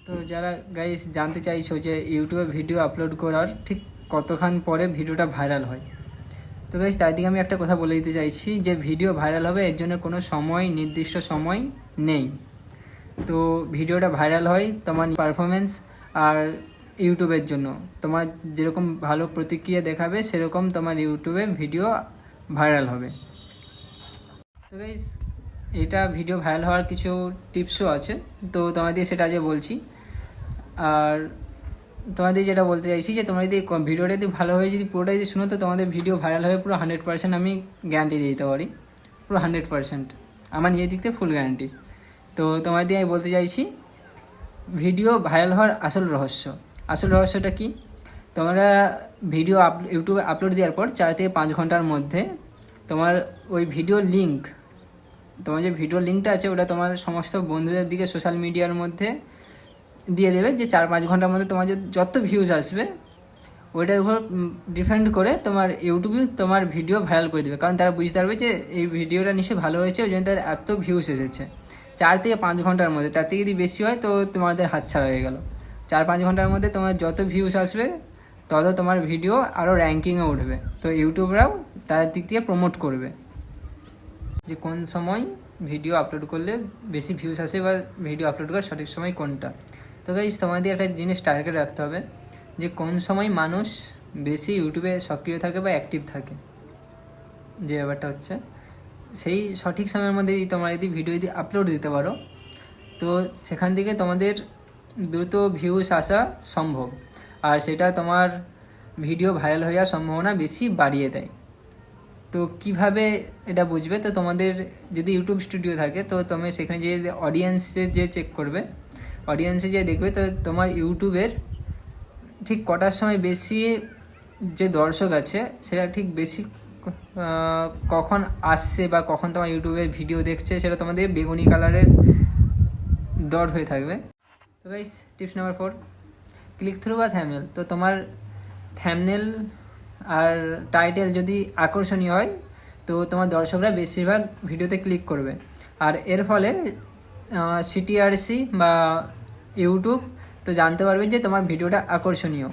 তো যারা গাইস জানতে চাইছো যে ইউটিউবে ভিডিও আপলোড করার ঠিক কতক্ষণ পরে ভিডিওটা ভাইরাল হয়, তো গাইস তার দিকে আমি একটা কথা বলে দিতে চাইছি যে ভিডিও ভাইরাল হবে এর জন্য কোনো সময়, নির্দিষ্ট সময় নেই। তো ভিডিওটা ভাইরাল হয় তোমার পারফরমেন্স আর ইউটিউবের জন্য, তোমার যেরকম ভালো প্রতিক্রিয়া দেখাবে সেরকম তোমার ইউটিউবে ভিডিও ভাইরাল হবে। তো গাইস এটা ভিডিও ভাইরাল হওয়ার কিছু টিপসও আছে, তো তোমাদের সেটা আজ বলছি। আর তোমাদের যেটা বলতে চাইছি যে তোমরা যদি ভিডিওটা যদি ভালোভাবে যদি পুরোটা যদি শুনো তো তোমাদের ভিডিও ভাইরাল হবে পুরো 100%, আমি গ্যারান্টি দিয়ে দিতে পারি, পুরো 100%, আমার নিজের দিক থেকে ফুল গ্যারান্টি। তো তোমাদের আমি বলতে চাইছি ভিডিও ভাইরাল হওয়ার আসল রহস্যটা কি। তোমরা ভিডিও ইউটিউবে আপলোড দেওয়ার পর 4 থেকে 5 ঘন্টার মধ্যে তোমার ওই ভিডিও লিঙ্ক, তোমার যে ভিডিও লিঙ্কটা আছে ওটা তোমার সমস্ত বন্ধুদের দিকে সোশ্যাল মিডিয়ার মধ্যে দিয়ে দেবে, যে 4-5 ঘন্টার মধ্যে তোমার যত ভিউজ আসবে ওইটার উপর ডিপেন্ড করে তোমার ইউটিউবে তোমার ভিডিও ভাইরাল করে দেবে। কারণ তারা বুঝতে পারবে যে এই ভিডিওটা নিশ্চয়ই ভালো হয়েছে, ওই জন্য তার এত ভিউজ এসেছে। 4 থেকে 5 ঘন্টার মধ্যে, তার থেকে যদি বেশি হয় তো তোমাদের হাতছাড়া হয়ে গেল। 4-5 ঘন্টার মধ্যে তোমার যত ভিউজ আসবে তত তোমার ভিডিও আরও র্যাঙ্কিংয়ে উঠবে, তো ইউটিউবরাও তার দিক থেকে প্রমোট করবে যে কোন সময় ভিডিও আপলোড করলে বেশি ভিউজ আসে বা ভিডিও আপলোড করার সঠিক সময় কোনটা। তো গাইস তোমাদের একটা জিনিস টার্গেট রাখতে হবে যে কোন সময় মানুষ বেশি ইউটিউবে সক্রিয় থাকে বা অ্যাক্টিভ থাকে, যে ব্যাপারটা হচ্ছে সেই সঠিক সময়ের মধ্যে যদি তোমরা যদি ভিডিও যদি আপলোড দিতে পারো তো সেখান থেকে তোমাদের দ্রুত ভিউজ আসা সম্ভব, আর সেটা তোমার ভিডিও ভাইরাল হয়ে যাওয়ার সম্ভাবনা বেশি বাড়িয়ে দেয়। তো কিভাবে এটা বুঝবে, তো তোমাদের যদি ইউটিউব স্টুডিও থাকে তো তুমি সেখানে যে অডিয়েন্সে যে চেক করবে, অডিয়েন্সে যে দেখবে তো তোমার ইউটিউবের ঠিক কটার সময় বেশি যে দর্শক আছে সেটা ঠিক বেশি কখন আসছে বা কখন তোমার ইউটিউবে ভিডিও দেখছে সেটা তোমাদের বেগুনি কালারের ডট হয়ে থাকবে। তো guys tips number 4, click through বা থ্যাম্বনেল। তো তোমার থ্যাম্বনেল আর টাইটেল যদি আকর্ষণীয় হয় তো তোমার দর্শকরা বেশিরভাগ ভিডিওতে ক্লিক করবে, আর এর ফলে সিটিআরসি বা ইউটিউব তো জানতে পারবে যে তোমার ভিডিওটা আকর্ষণীয়।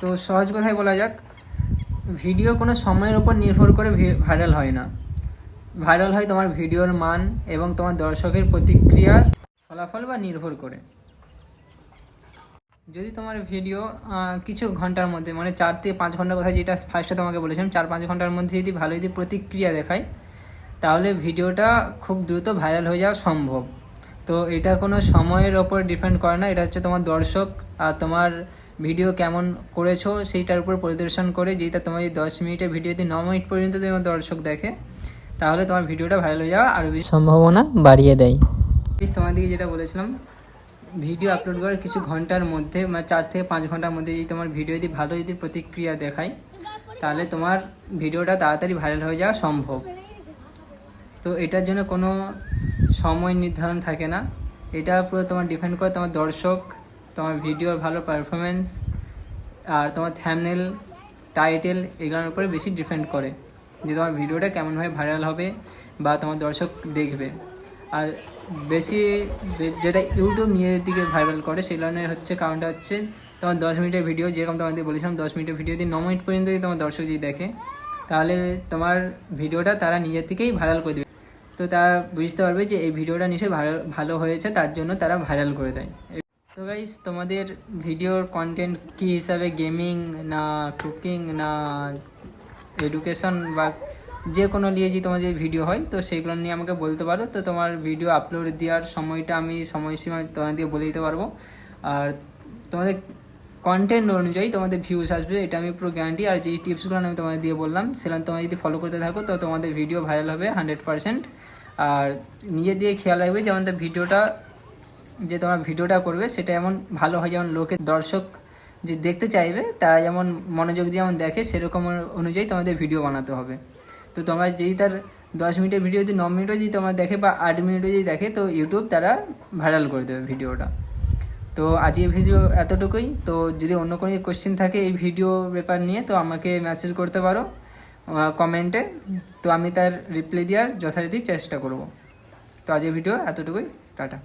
তো সহজ কথায় বলা যাক, ভিডিও কোনো সময়ের উপর নির্ভর করে ভাইরাল হয় না, ভাইরাল হয় তোমার ভিডিওর মান এবং তোমার দর্শকের প্রতিক্রিয়ার ফলাফল বা নির্ভর করে। যদি তোমার ভিডিও কিছু ঘন্টার মধ্যে, মানে 4 থেকে 5 ঘন্টার কথা যেটা ফার্স্টে তোমাকে বলেছিলাম, 4-5 ঘন্টার মধ্যে যদি ভালো যদি প্রতিক্রিয়া দেখায় তাহলে ভিডিওটা খুব দ্রুত ভাইরাল হয়ে যাওয়া সম্ভব। তো এটা কোনো সময়ের ওপর ডিপেন্ড করে না, এটা হচ্ছে তোমার দর্শক আর তোমার ভিডিও কেমন করেছো সেইটার উপর পরিদর্শন করে। যেটা তোমার এই 10 মিনিটের ভিডিও যদি 9 মিনিট পর্যন্ত তোমার দর্শক দেখে তাহলে তোমার ভিডিওটা ভাইরাল হয়ে যাওয়া আরও বেশি সম্ভাবনা বাড়িয়ে দেয়। প্লিজ তোমাদেরকে যেটা বলেছিলাম, ভিডিও আপলোড করার কিছু ঘন্টার মধ্যে, মানে 4 থেকে 5 ঘন্টার মধ্যে যদি তোমার ভিডিও যদি ভালো যদি প্রতিক্রিয়া দেখায় তাহলে তোমার ভিডিওটা তাড়াতাড়ি ভাইরাল হয়ে যাওয়া সম্ভব। তো এটার জন্য কোনো সময় নির্ধারণ থাকে না, এটা পুরো তোমার ডিপেন্ড করে তোমার দর্শক, তোমার ভিডিওর ভালো পারফরমেন্স আর তোমার থ্যাম্বনেল, টাইটেল এগুলোর উপরে বেশি ডিপেন্ড করে যে তোমার ভিডিওটা কেমনভাবে ভাইরাল হবে বা তোমার দর্শক দেখবে। আর বেশি যেটা ইউটিউব নিজেদের দিকে ভাইরাল করে সেগুলো হচ্ছে কারণটা হচ্ছে তোমার 10 মিনিটের ভিডিও, যেরকম তোমাদের বলেছিলাম 10 মিনিটের ভিডিও যদি 9 মিনিট পর্যন্ত যদি তোমার দর্শক যদি দেখে তাহলে তোমার ভিডিওটা তারা নিজের থেকেই ভাইরাল করে দেবে। তো তারা বুঝতে পারবে যে এই ভিডিওটা নিশ্চয়ই ভালো হয়েছে, তার জন্য তারা ভাইরাল করে দেয়। তো গাইস তোমাদের ভিডিওর কন্টেন্ট কী হিসাবে, গেমিং না কুকিং না এডুকেশন বা যে কোনো নিয়ে যদি তোমার যে ভিডিও হয় তো সেইগুলো নিয়ে আমাকে বলতে পারো, তো তোমার ভিডিও আপলোড দেওয়ার সময়টা আমি সময়সীমা তোমাদেরকে বলে দিতে পারবো। আর তোমাদের কন্টেন্ট অনুযায়ী তোমাদের ভিউজ আসবে, এটা আমি পুরো গ্যারান্টি। আর যেই টিপসগুলো আমি তোমাদের দিয়ে বললাম সেগুলো তোমরা যদি ফলো করতে থাকো তো তোমাদের ভিডিও ভাইরাল হবে 100%। আর নিজের দিয়ে খেয়াল রাখবে যেমন ভিডিওটা যে তোমার ভিডিওটা করবে সেটা এমন ভালো হয় যেমন লোকের দর্শক যে দেখতে চাইবে তারা যেমন মনোযোগ দিয়ে যেমন দেখে সেরকম অনুযায়ী তোমাদের ভিডিও বানাতে হবে। তো তোমরা যদি তার 10 মিনিটের ভিডিও যদি 9 মিনিটও যদি তোমরা দেখে বা 8 মিনিটও যদি দেখে তো ইউটিউব তারা ভাইরাল করে দেবে ভিডিওটা। তো আজকের ভিডিও এতটুকুই। তো যদি অন্য কোনো কোশ্চেন থাকে এই ভিডিও ব্যাপার নিয়ে তো আমাকে মেসেজ করতে পারো কমেন্টে, তো আমি তার রিপ্লাই দেওয়ার যথারীতি চেষ্টা করব। তো আজকের ভিডিও এতটুকুই, টাটা।